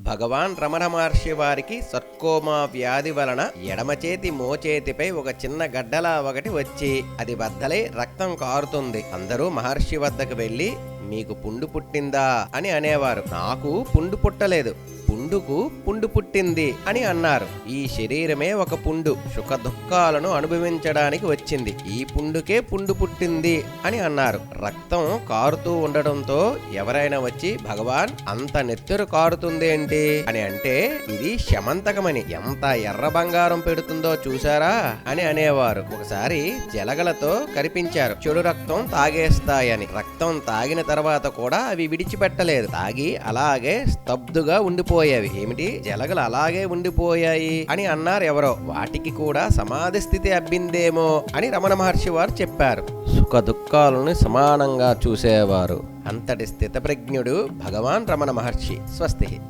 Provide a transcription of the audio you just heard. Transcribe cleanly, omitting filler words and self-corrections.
భగవాన్ రమణ మహర్షి వారికి సర్కోమా వ్యాధి వలన ఎడమ చేతి మోచేతిపై ఒక చిన్న గడ్డలా ఒకటి వచ్చి అది బద్దలై రక్తం కారుతుంది. అందరూ మహర్షి వద్దకు వెళ్లి మీకు పుండు పుట్టిందా అని అనేవారు. నాకు పుండు పుట్టలేదు, పుండుకు పుండు పుట్టింది అని అన్నారు. ఈ శరీరమే ఒక పుండు, సుఖ దుఃఖాలను అనుభవించడానికి వచ్చింది. ఈ పుండుకే పుండు పుట్టింది అని అన్నారు. రక్తం కారుతూ ఉండడంతో ఎవరైనా వచ్చి భగవాన్ అంత నెత్తురు కారుతుందేంటి అని అంటే ఇది శమంతకమని, ఎంత ఎర్ర బంగారం పెడుతుందో చూసారా అని అనేవారు. ఒకసారి జలగలతో కరిపించారు, చెడు రక్తం తాగేస్తాయని. రక్తం తాగిన తర్వాత కూడా అవి విడిచిపెట్టలేదు, తాగి అలాగే స్తబ్దుగా ఉండిపోయేవి. ఏమిటి, జలగలు అలాగే ఉండిపోయాయి అని అన్నారు ఎవరో. వాటికి కూడా సమాధి స్థితి అబ్బిందేమో అని రమణ మహర్షి వారు చెప్పారు. సుఖ దుఃఖాలను సమానంగా చూసేవారు. అంతటి స్థితప్రజ్ఞుడు భగవాన్ రమణ మహర్షి. స్వస్తి.